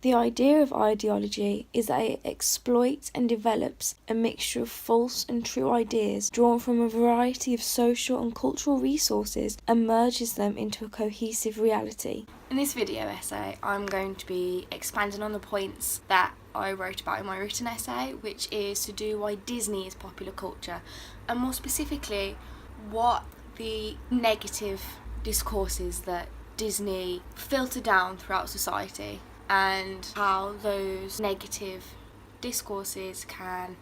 The idea of ideology is that it exploits and develops a mixture of false and true ideas drawn from a variety of social and cultural resources and merges them into a cohesive reality. In this video essay, I'm going to be expanding on the points that I wrote about in my written essay, which is to do why Disney is popular culture, and more specifically, what the negative discourses that Disney filter down throughout society and how those negative discourses can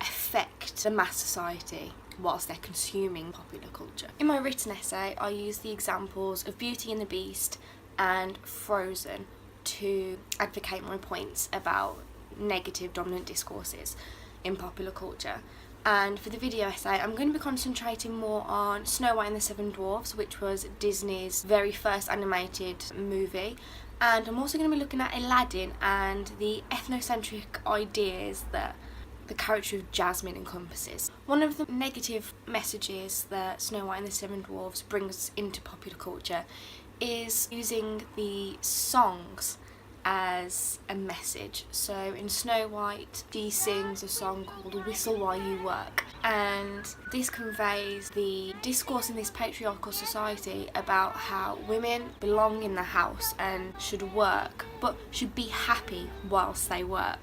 affect the mass society whilst they're consuming popular culture. In my written essay, I use the examples of Beauty and the Beast and Frozen to advocate my points about negative dominant discourses in popular culture. And for the video essay, I'm going to be concentrating more on Snow White and the Seven Dwarfs, which was Disney's very first animated movie. And I'm also going to be looking at Aladdin and the ethnocentric ideas that the character of Jasmine encompasses. One of the negative messages that Snow White and the Seven Dwarfs brings into popular culture is using the songs as a message. So in Snow White, she sings a song called Whistle While You Work, and this conveys the discourse in this patriarchal society about how women belong in the house and should work, but should be happy whilst they work.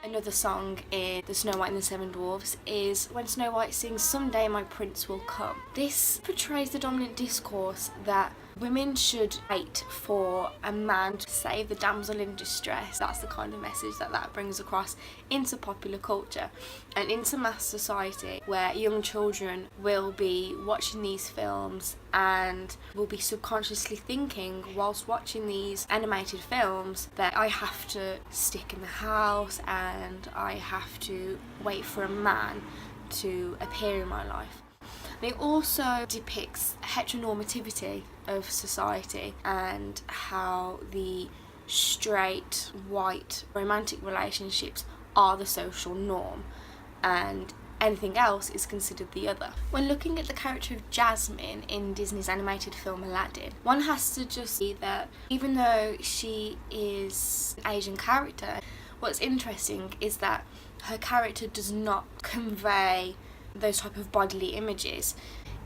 Another song in the Snow White and the Seven Dwarfs is when Snow White sings Someday My Prince Will Come. This portrays the dominant discourse that women should wait for a man to save the damsel in distress. That's the kind of message that brings across into popular culture and into mass society, where young children will be watching these films and will be subconsciously thinking whilst watching these animated films that I have to stick in the house and I have to wait for a man to appear in my life. And it also depicts heteronormativity of society and how the straight, white, romantic relationships are the social norm and anything else is considered the other. When looking at the character of Jasmine in Disney's animated film Aladdin, one has to just see that even though she is an Asian character, what's interesting is that her character does not convey those type of bodily images.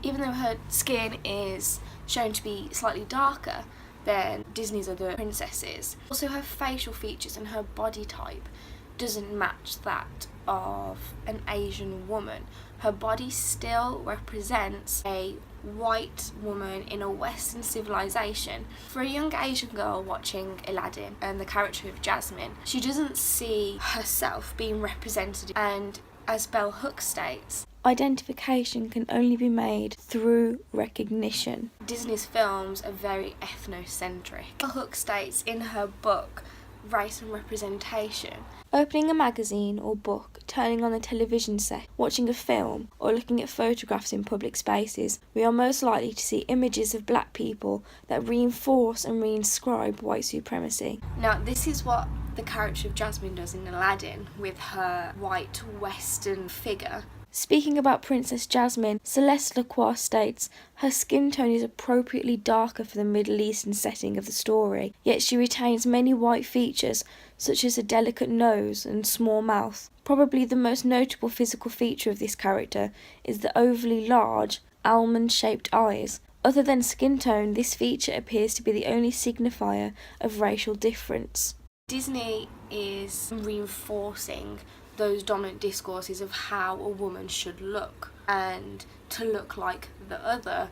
Even though her skin is shown to be slightly darker than Disney's other princesses, also her facial features and her body type doesn't match that of an Asian woman. Her body still represents a white woman in a Western civilization. For a young Asian girl watching Aladdin and the character of Jasmine, she doesn't see herself being represented, and as Bell Hooks states, identification can only be made through recognition. Disney's films are very ethnocentric. Bell Hooks states in her book, Race and Representation, opening a magazine or book, turning on a television set, watching a film, or looking at photographs in public spaces, we are most likely to see images of black people that reinforce and reinscribe white supremacy. Now, this is what the character of Jasmine does in Aladdin with her white Western figure. Speaking about Princess Jasmine, Celeste Lacroix states, her skin tone is appropriately darker for the Middle Eastern setting of the story, yet she retains many white features, such as a delicate nose and small mouth. Probably the most notable physical feature of this character is the overly large, almond-shaped eyes. Other than skin tone, this feature appears to be the only signifier of racial difference. Disney is reinforcing those dominant discourses of how a woman should look, and to look like the other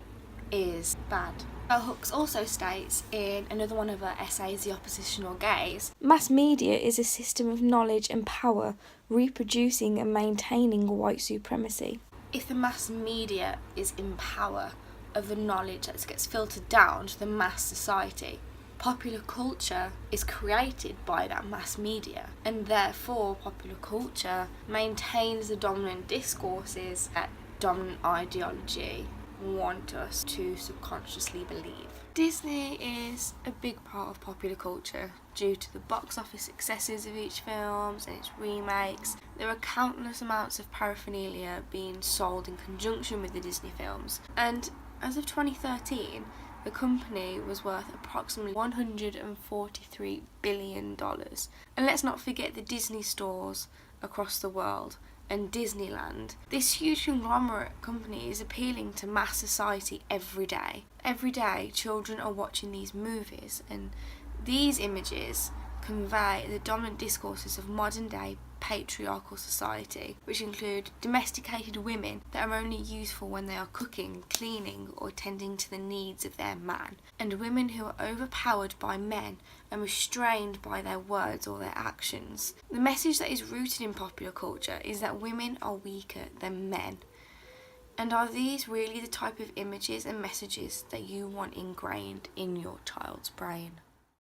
is bad. Bell Hooks also states in another one of her essays, The Oppositional Gaze, mass media is a system of knowledge and power, reproducing and maintaining white supremacy. If the mass media is in power of the knowledge that gets filtered down to the mass society, popular culture is created by that mass media, and therefore popular culture maintains the dominant discourses that dominant ideology want us to subconsciously believe. Disney is a big part of popular culture due to the box office successes of each film and its remakes. There are countless amounts of paraphernalia being sold in conjunction with the Disney films, and as of 2013, the company was worth approximately $143 billion. And let's not forget the Disney stores across the world and Disneyland. This huge conglomerate company is appealing to mass society every day. Every day, children are watching these movies, and these images convey the dominant discourses of modern day patriarchal society, which include domesticated women that are only useful when they are cooking, cleaning, or tending to the needs of their man, and women who are overpowered by men and restrained by their words or their actions. The message that is rooted in popular culture is that women are weaker than men. And are these really the type of images and messages that you want ingrained in your child's brain?